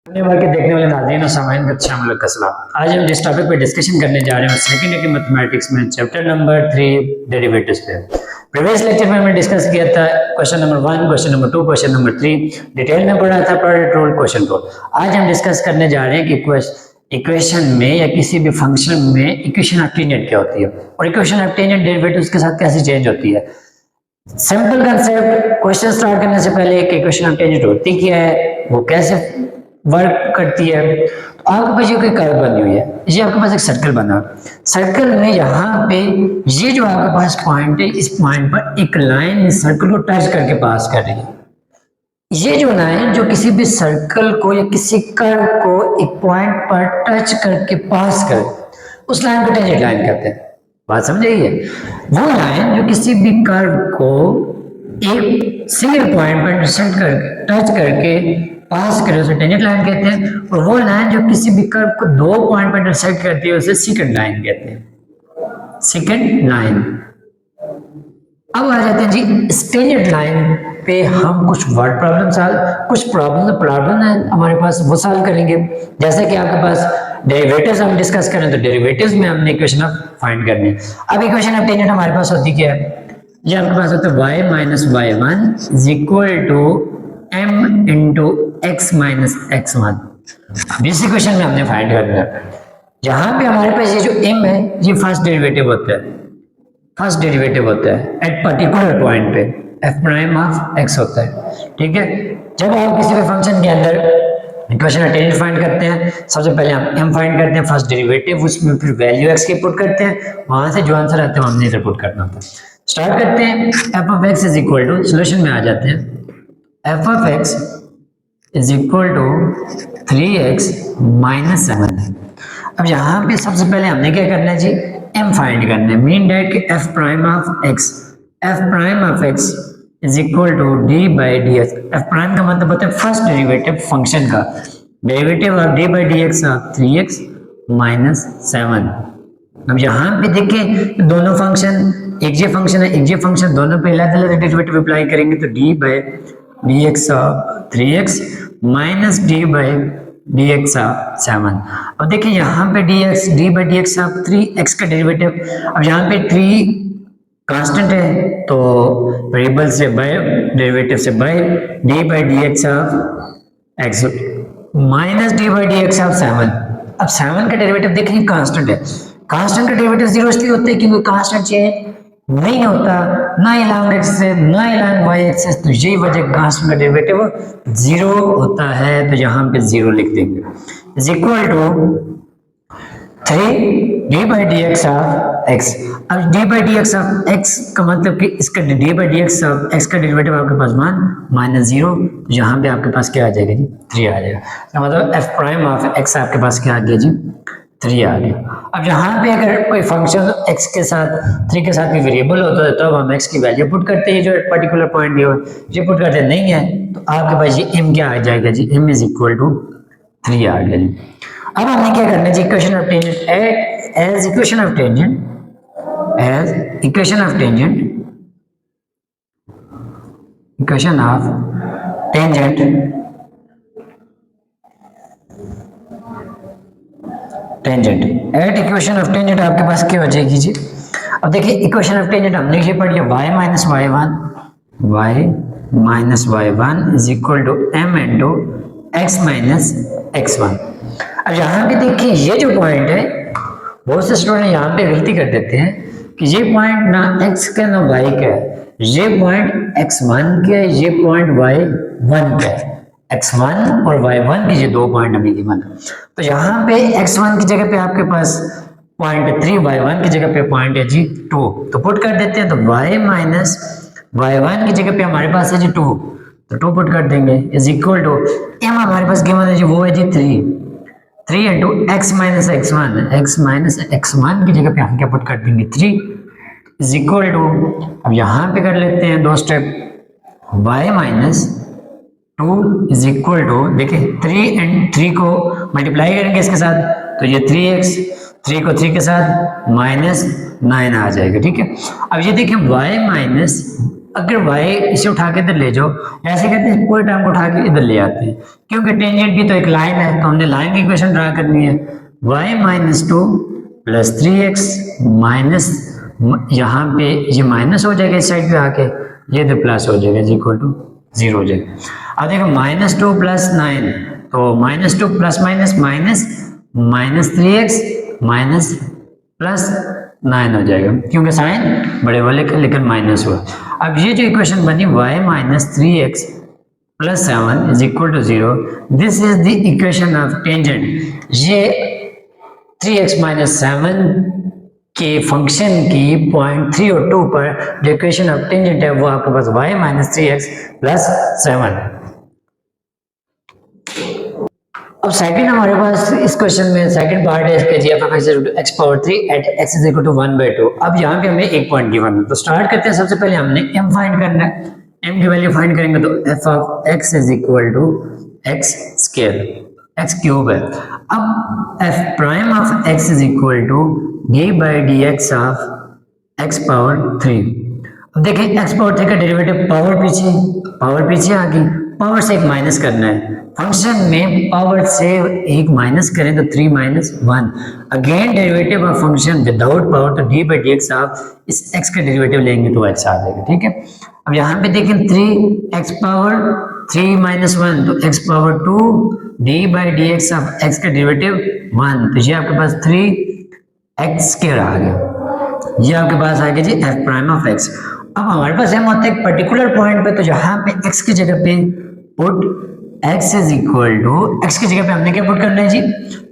के देखने वाले नाज़रीन और सामाईन का शामिल का सलाम। आज हम जिस टॉपिक पे डिस्कशन करने जा रहे हैं सेकंड ईयर की मैथमेटिक्स में चैप्टर नंबर 3 डेरिवेटिव्स पे। प्रीवियस लेक्चर में हमने डिस्कस किया था question number 1, question number 2, question number 3 detail में पढ़ा था प्रोडक्ट रूल क्वेश्चन को। आज हम डिस्कस करने जा रहे हैं कि इक्वेशन में या किसी भी फंक्शन में इक्वेशन ऑफ टेंजेंट क्या होती है और इक्वेशन ऑफ टेंजेंट डेरिवेटिव्स के साथ कैसे चेंज होती है। सिंपल कंसेप्ट, क्वेश्चन स्टार्ट करने से पहले एक इक्वेशन ऑफ टेंजेंट होती क्या है, वो कैसे वर्क करती है। तो आपके पास ये कोई कर्व बनी हुई है, ये आपके पास एक सर्कल बना है। सर्कल में यहाँ पे ये जो आपके पास पॉइंट है, इस पॉइंट पर एक लाइन इस सर्कल को टच करके पास कर रही है। ये जो लाइन जो किसी भी सर्कल को या किसी कर्व को एक पॉइंट पर टच करके पास करे, उस लाइन को टेंजेंट लाइन कहते हैं। बात समझिए, वो लाइन जो किसी भी कर्व को एक सिंगल पॉइंट पर टच करके पास करे उसे टेंजेंट लाइन कहते हैं, और वो लाइन जो किसी भी कर्व को दो पॉइंट पर इंटरसेक्ट करती है उसे सेकंड लाइन कहते हैं। Second line. अब आ जाते हैं जी टेंजेंट लाइन पे। हम कुछ वर्ड प्रॉब्लम कुछ प्रॉब्लम है हमारे पास, वो सॉल्व करेंगे। जैसे कि आपके पास डेरिवेटिव्स हम डिस्कस करें तो डेरिवेटिव्स में हमने इक्वेशन ऑफ फाइंड करनी है। अब इक्वेशन ऑफ टेंजेंट हमारे पास होती क्या है, ये आपके पास होता है y minus y1 is equal to m into x minus x1। अब इस इक्वेशन में हमने फाइंड करना है, जहां पे हमारे पास ये जो m है ये फर्स्ट डेरिवेटिव होता है, फर्स्ट डेरिवेटिव होता है एट पर्टिकुलर पॉइंट पे f प्राइम ऑफ x होता है। ठीक है, जब आप किसी भी फंक्शन के अंदर इक्वेशन ऑफ टेंजेंट फाइंड करते हैं, सबसे पहले हम m फाइंड करते हैं फर्स्ट डेरिवेटिव, उसमें फिर वैल्यू x की पुट करते हैं, वहां से जो आंसर आता है हमने इधर पुट करना होता है। स्टार्ट करते हैं, f of x is equal to, solution में आ जाते हैं, f of x is equal to 3x minus 7। अब यहाँ पे सबसे पहले हमने क्या करना है जी, m फाइंड करना है। मीन डेट कि f prime of x is equal to d by D X. f prime का मतलब होता है फर्स्ट डेरिवेटिव फंक्शन का, derivative of d by D x of 3x minus 7। अब यहाँ पे देखिए दोनों फंक्शन, एक ये फंक्शन है एक ये फंक्शन, दोनों पे अलग अलग डेरिवेटिव अप्लाई करेंगे तो d by D x of 3x minus d by D x of 7। अब देखिए यहाँ पे d by D x of 3x का डेरिवेटिव, अब यहाँ पे 3 कांस्टेंट है तो वेरिएबल से बाय डेरिवेटिव से by d by D x of x minus d by D x of 7। अब 7 का डेरिवेटिव देखिए कांस्टेंट है, कांस्टेंट का डेरिवेटिव 0 इसलिए होता है क्योंकि कांस्टेंट चेंज नहीं होता, ना अलॉन्ग एक्स से ना अलॉन्ग वाई एक्सिस, तो यही वजह कांस्टेंट का डेरिवेटिव 0 होता है। तो यहाँ पे 0 लिख देंगे is equal to 3 d by D x of x। अब d by D x of x का मतलब कि इसका d by D x of x का डेरिवेटिव आपके पास माइनस 0, तो यहाँ पे आपके पास क्या आ जाएगा जी 3 आ जाएगा। तो मतलब f प्राइम ऑफ x आपके पास क्या आ गया जी 3 आ गया। अब यहाँ पे अगर कोई फंक्शन x के साथ 3 के साथ भी वेरिएबल होता है तो अब हम x की वैल्यू पुट करते हैं, जो पर्टिकुलर पॉइंट दिया हो ये पुट करते नहीं है तो आपके पास ये m क्या आ जाएगा जी, m इज इक्वल टू 3 आ गया जी। अब हमने क्या करना है जी, equation of tangent as equation of tangent at equation of tangent आपके पास क्या हो जाएगी जी। अब देखिए इक्वेशन ऑफ टेंजेंट हमने ये पढ़ लिया y minus y1 is equal to m into x minus x1। अब यहाँ पे देखिए ये जो पॉइंट है, बहुत से स्टूडेंट यहाँ पे गलती कर देते हैं कि ये पॉइंट ना x का ना y का है, ये पॉइंट x1 का है, ये पॉइंट y1 का है। x1 और y1 के ये दो पॉइंट हमें गिवन है, तो यहाँ पे x1 की जगह पे आपके पास पॉइंट 3, y1 की जगह पे पॉइंट है जी 2, तो पुट कर देते हैं। तो y माइनस y1 की जगह पे हमारे पास है जी 2, तो 2 पुट कर देंगे इज इक्वल टू m हमारे पास गिवन है जी वो है जी 3 इंटू x माइनस x1 की जगह पे हम क्या पुट कर देंगे 3 इज इक्वल टू, अब यहाँ पे कर लेते हैं दो step, y minus 2 is equal to, देखिए 3 एंड 3 को मल्टीप्लाई करेंगे इसके साथ तो ये 3x, 3 को 3 के साथ माइनस 9 आ जाएगा। ठीक है, अब ये देखिए y माइनस अगर y इसे उठा के इधर ले जाओ, ऐसे कहते हैं पूरे टर्म को उठा के इधर ले आते हैं, क्योंकि टेंजेंट भी तो एक लाइन है, तो हमने लाइन की इक्वेशन ड्रा करनी है। y minus two plus 3x minus, यहाँ पे ये माइनस हो जाएगा इस साइड पे आके, ये तो प्लस हो जाएगा इक्वल टू 0 हो जाएगा। अब देखो माइनस टू प्लस 9, तो minus two plus minus minus minus 3x minus plus 9 हो जाएगा, क्योंकि साइन बड़े वाले का लेकिन माइनस हुआ। अब ये जो इक्वेशन बनी y minus 3x plus 7 is equal to 0, this is the equation of tangent. ये 3x माइनस 7 के फंक्शन की पॉइंट 3 और 2 पर जो इक्वेशन ऑफ टेंजेंट है वो आपके पास y माइनस 3x प्लस 7। अब सेकंड हमारे पास इस क्वेश्चन में सेकंड पार्ट है इसका, जी f(x) x power 3 at x is equal to 1/2। अब यहाँ पे हमें एक पॉइंट गिवन है, तो स्टार्ट करते हैं। सबसे पहले हमने m फाइंड करना है, m की वैल्यू फाइंड करेंगे तो f(x) is equal to x square, x cube है। अब f prime of x is equal to d/dx of x power 3। अब देखिए x पावर 3 का डेरिवेटिव पावर पीछे आ गई, पावर से एक माइनस करना है। फंक्शन में पावर से एक माइनस करें तो 3 minus 1, again derivative of function without power, तो d/dx आप इस x का डेरिवेटिव लेंगे तो x आ जाएगा, ठीक है। अब यहाँ पे देखें 3x पावर 3 माइनस 1, तो x power 2 d/dx of x का डेरिवेटिव 1, तो ये आपके पास 3x स्क्वायर आ गया, ये आपके पास आ गया जी f प्राइम ऑफ x। अब हमारे पास हम होते हैं एक पर्टिकुलर पॉइंट पे, तो जहाँ पे x की जगह पे put x is equal to, x की जगह पे हमने क्या पुट करना है जी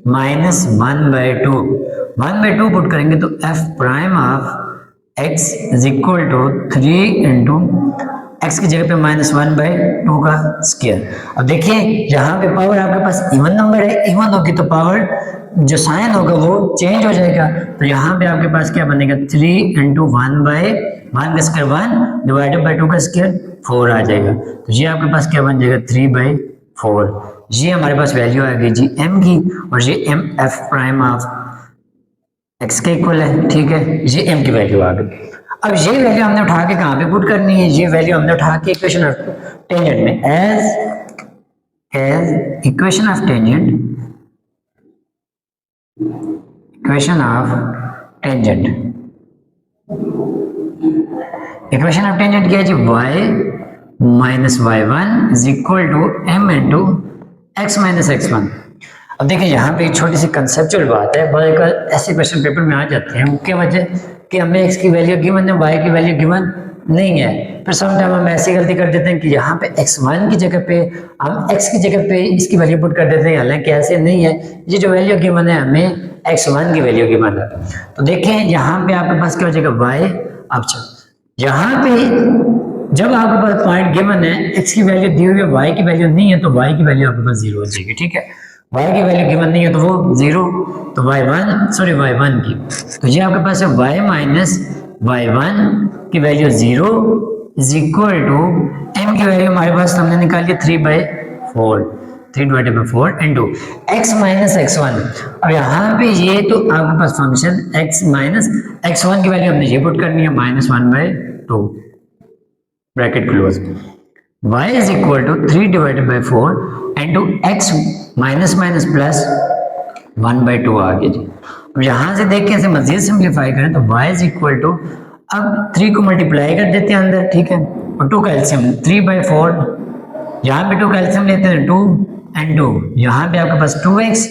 माइनस 1/2, 1/2 पुट करेंगे तो f prime of x is equal to 3 into x की जगह पे माइनस 1/2 का स्क्वायर। अब देखिए यहाँ पे पावर आपके पास इवन नंबर है, इवन होगी तो पावर जो साइन होगा वो चेंज हो जाएगा, तो यहाँ पे आपके पास क्या बनेगा 3 इंटू 1/1 का स्क्वायर 1 डिवाइडेड बाई 2 का स्क्वायर 4 आ जाएगा, तो ये आपके पास क्या बन जाएगा 3/4। ये हमारे पास वैल्यू आ गई जी m की, और ये m f prime of x के इक्वल है, ठीक है, ये m की वैल्यू आ गई। अब ये वैल्यू हमने उठा के कहाँ पे पुट करनी है, ये वैल्यू हमने उठा के इक्वेशन ऑफ टेंजेंट में as equation of tangent, equation of tangent क्या है जी y minus y1 is equal to m into x minus x1। अब देखिए यहाँ पे एक छोटी सी कंसेप्चुअल बात है, बहुत ऐसे क्वेश्चन पेपर में आ जाते हैं, क्या वजह कि हमें x की वैल्यू गिवन है, y की वैल्यू गिवन नहीं है, फिर समटाइम हम ऐसी गलती कर देते हैं कि यहाँ पे x1 की जगह पे हम x की जगह पे इसकी वैल्यू पुट कर देते हैं, हालांकि ऐसे नहीं है, ये जो वैल्यू गिवन है हमें x1 की वैल्यू गिवन है। तो देखें यहाँ पे आपके पास क्या हो जाएगा y, अब यहाँ पे जब आपके पास पॉइंट गिवन है x की वैल्यू दी हुई है, y की वैल्यू नहीं है, तो y की वैल्यू आपके पास 0 हो जाएगी, ठीक है। y की वैल्यू गिवन नहीं है तो वो 0, तो y1 की, तो ये आपके पास है y माइनस y1 की value 0 is equal to m की वैल्यू हमारे पास हमने निकाली 3/4, 3/4 इंटू x माइनस x1। अब यहाँ पे ये तो आपके पास फंक्शन x माइनस x1 की वैल्यू हमने ये पुट करनी है minus 1/2 bracket close, y is equal to 3/4 into x minus minus plus 1/2 आ गया जी। अब यहाँ से देख के इसे मजीद सिंप्लीफाई करें तो y इज इक्वल टू, अब 3 को मल्टीप्लाई कर देते हैं अंदर, ठीक है, और 2 का एलसीएम 3/4, यहाँ पे 2 का एलसीएम लेते हैं 2 एंड 2, यहाँ पे आपके पास 2x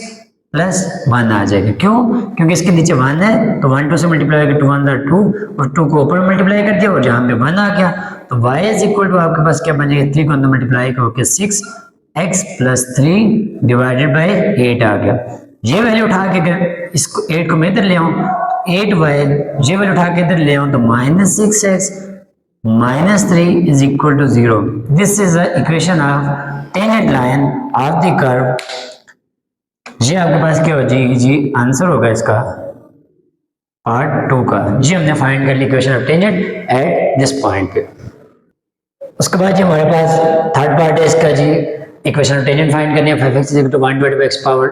प्लस 1 आ जाएगा, क्यों, क्योंकि इसके नीचे 1 है, तो 1 2 से मल्टीप्लाई करके 2 1 2 और 2 को ऊपर मल्टीप्लाई कर दिया और यहाँ पे 1 आ गया, तो y इज इक्वल टू आपके पास क्या बन जाएगा 3 को अंदर मल्टीप्लाई करके 6x प्लस 3 डिवाइडेड बाई 8 आ गया। ये वैल्यू उठा के अगर इसको 8 को मैं इधर ले आऊँ, 8y ये वैल्यू उठा के इधर ले आऊँ तो minus 6x minus 3 is equal to 0। This is the equation of tangent line of the curve. ये आपके पास क्या हो जाएगी जी, आंसर होगा इसका पार्ट 2 का। ये हमने फाइंड कर ली equation of tangent at this point पे। उसके बाद हमारे पास थर्ड पार्ट है इसका जी, इक्वेशन ऑफ टेंजेंट फाइंड करनी है। 5x is equal to 1/x power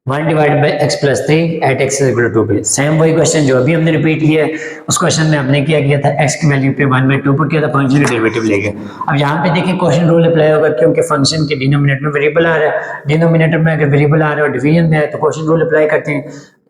1 divided by x plus 3 at x is equal to 2 पे। सेम वही क्वेश्चन जो अभी हमने रिपीट किया है, उस क्वेश्चन में हमने क्या किया था, एक्स की वैल्यू पे 1/2 पुट किया था, फंक्शन का डेरिवेटिव ले गए। अब यहाँ पे देखिए क्वेश्चन रूल अप्लाई होगा, क्योंकि फंक्शन के डिनोमिनेटर में वेरिएबल आ रहा है, डिनोमिनेटर में अगर वेरिएबल आ रहा है और डिवीजन में है तो क्वेश्चन रूल अप्लाई करते हैं,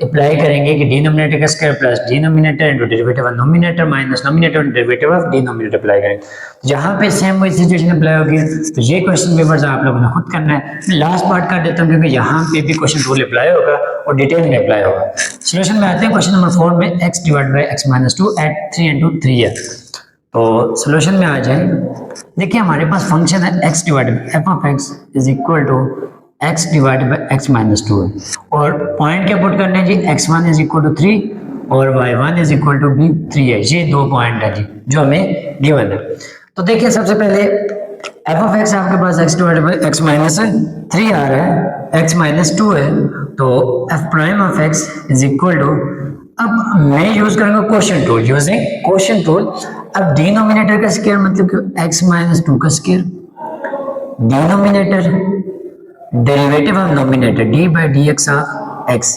अप्लाई करेंगे कि डिनोमिनेटर का square plus denominator into derivative of nominator minus nominator into derivative of denominator apply करेंगे। यहाँ पे सेम वही सिचुएशन अप्लाई होगी, तो ये क्वेश्चन पेपर्स आप लोगों ने खुद करना है। लास्ट पार्ट कर देता हूँ क्योंकि यहाँ पे भी क्वेश्चन रूल अप्लाई होगा और डिटेल में अप्लाई होगा। सोल्यूशन में आते हैं क्वेश्चन नंबर 4 में x divide by x minus 2 at 3 into 3 है। तो सोल्यूशन में आ जाए, देखिए हमारे पास फंक्शन है x divide by F of X is equal to x divide by x minus 2 है, और पॉइंट क्या पुट करने हैं जी, x1 इज इक्वल टू 3 और y1 इज इक्वल टू भी 3 है। ये दो पॉइंट है जी जो हमें गिवन है। तो देखिए सबसे पहले एफ ऑफ एक्स आपके पास x divide by x minus 3 आ रहा है, x माइनस 2 है, तो f prime of x is equal to, अब मैं यूज करूंगा quotient tool, using quotient tool. अब डिनोमिनेटर का स्क्वायर मतलब कि x माइनस 2 का square, denominator derivative of numerator d by D x of x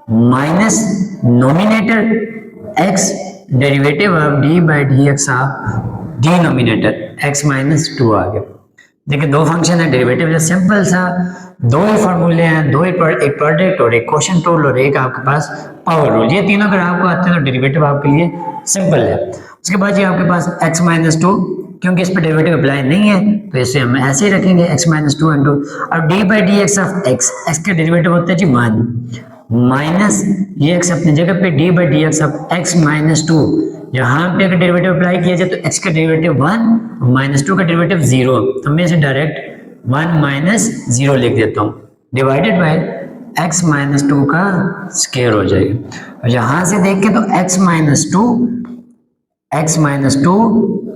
minus numerator x derivative of d by D x of denominator x minus 2 आ गया। देखिए दो function है, derivative simple सा, दो ही फॉर्मूले हैं, दो ही एक प्रोडक्ट और एक क्वोशिएंट रूल और एक आपके पास पावर रूल। ये तीनों अगर आपको आते हैं तो डेरिवेटिव आपके लिए सिंपल है। उसके बाद ये आपके पास x माइनस 2, क्योंकि इस पर डेरिवेटिव अप्लाई नहीं है तो इसे हम ऐसे ही रखेंगे x माइनस 2 इंटू, अब D by D x of x, x के डेरिवेटिव होते हैं जी 1 माइनस ये x अपनी जगह पे D by D x of x minus 2, यहाँ पे अगर डेरिवेटिव अप्लाई किया जाए तो x का डेरिवेटिव 1 माइनस 2 का डेरिवेटिव 0, तो मैं इसे डायरेक्ट 1 माइनस 0 लिख देता हूँ, डिवाइडेड बाय x माइनस 2 का स्क्वायर हो जाएगा। और यहाँ से देख के तो x minus 2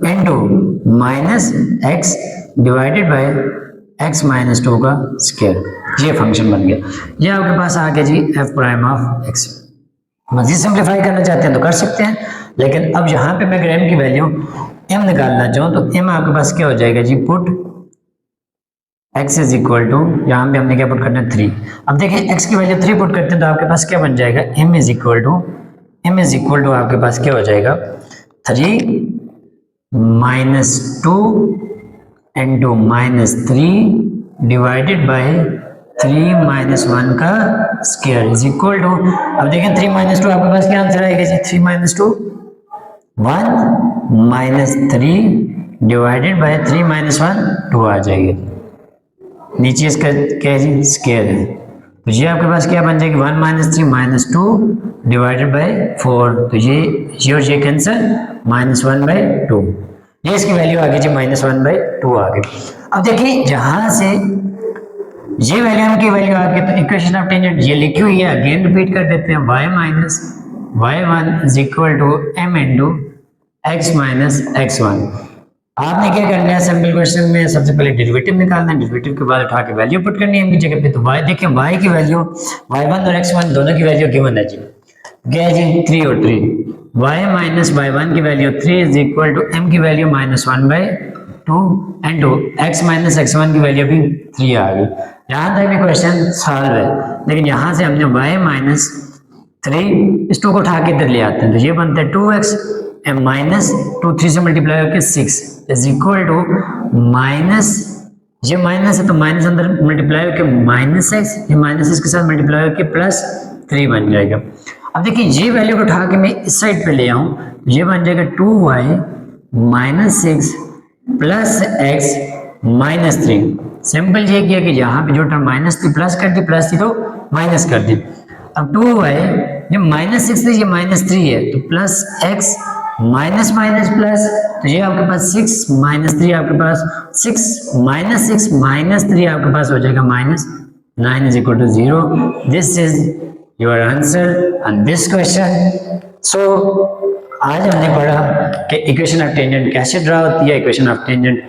into minus x divided by x minus 2 का स्क्वायर, ये फंक्शन बन गया। ये आपके पास आ गया जी f प्राइम ऑफ x। मजीद सिंप्लीफाई करना चाहते हैं तो कर सकते हैं, लेकिन अब यहाँ पे मैं अगर m की वैल्यू m निकालना चाहूँ तो m आपके पास क्या हो जाएगा जी, put x is equal to, यहाँ पे हमने क्या पुट करना है 3। अब देखिए x की वैल्यू 3 पुट करते हैं तो आपके पास क्या बन जाएगा, m इज इक्वल टू आपके पास क्या हो जाएगा 3 minus 2 into minus 3 divided by 3 minus 1 का स्क्वायर इज इक्वल टू, अब देखें 3 माइनस 2 आपके पास क्या आंसर आएगा जी, 3 minus 2 1 minus 3 divided by 3 minus 1 2 आ जाएगी। नीचे इसका क्या है जी, स्क्वायर है, तो ये आपके पास क्या बन जाएगी 1 माइनस 3 माइनस 2 डिवाइडेड बाय 4, तो ये और ये कैंसिल माइनस 1 बाय 2, ये इसकी वैल्यू आ गई जी माइनस 1 बाय 2 आ गई। अब देखिए जहां से ये वैल्यू की वैल्यू आ गई तो इक्वेशन ऑफ टेंजेंट ये लिखी हुई है, अगेन रिपीट कर देते हैं, y minus y1 is equal to m into x minus x1। आपने क्या करना है, सिंपल क्वेश्चन में सबसे पहले डेरिवेटिव निकालना है, डेरिवेटिव के बाद उठा के वैल्यू पुट करनी है m की जगह पे। तो y देखिए y की वैल्यू y1 और x1 दोनों की वैल्यू गिवन है जी, क्या है जी 3 और 3, y माइनस y1 की value 3 is equal to m की value minus 1 by 2 into x minus x1 की वैल्यू भी 3 आ गई। यहाँ तक भी क्वेश्चन सॉल्व है, लेकिन यहाँ से हमने y माइनस 3 इस 2 को उठा के इधर ले आते हैं, तो ये बनता है 2x माइनस 2 3 से मल्टीप्लाई होकर 6 इज इक्वल टू माइनस, ये माइनस है तो माइनस अंदर मल्टीप्लाई होकर माइनस x, ये माइनस इसके साथ मल्टीप्लाई होकर प्लस 3 बन जाएगा। अब देखिए ये वैल्यू को उठा के मैं इस साइड पे ले आऊं, ये बन जाएगा 2y minus 6 plus x minus 3। Simple ये किया कि यहाँ पे जो टर्म माइनस थी प्लस कर दी, प्लस थी तो माइनस कर दी। अब 2y ये माइनस 6 थी, ये माइनस 3 है, तो plus x minus minus plus, तो ये आपके पास 6 माइनस 3 आपके पास 6 माइनस 6 माइनस 3 आपके पास हो जाएगा minus 9 is equal to 0। This is your answer on this question. So आज हमने पढ़ा कि इक्वेशन ऑफ टेंजेंट कैसे ड्रा होती है, equation of tangent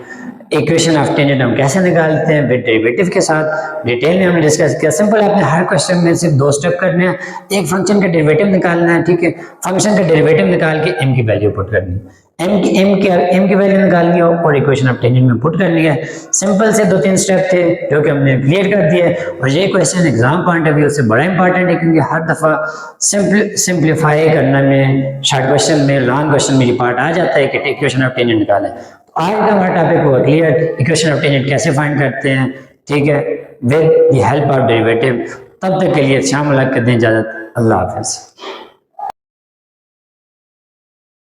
equation of tangent हम कैसे निकालते हैं विद डेरिवेटिव के साथ, डिटेल में हमने डिस्कस किया। सिंपल, आपने हर क्वेश्चन में सिर्फ 2 स्टेप करने हैं। एक फंक्शन का डेरिवेटिव निकालना है, ठीक है, फंक्शन का डेरिवेटिव निकाल के m की वैल्यू पुट करनी है, m की वैल्यू निकालनी है और इक्वेशन ऑफ टेंजेंट में पुट करनी है। सिंपल से 2-3 स्टेप थे जो कि हमने क्लियर कर दिए। और ये question exam point of view से बड़ा इंपॉर्टेंट है, क्योंकि हर दफा सिंप्लीफाई करने में, शॉर्ट क्वेश्चन में, लॉन्ग क्वेश्चन में ये पार्ट आ जाता है कि इक्वेशन ऑफ टेंजेंट निकालें। आज का हमारा टॉपिक हुआ क्लियर, इक्वेशन ऑफ टेंजेंट कैसे फाइंड करते हैं, ठीक है, with the help of derivative. तब तक के लिए शाम लग कर दें इजाजत। अल्लाह हाफिज।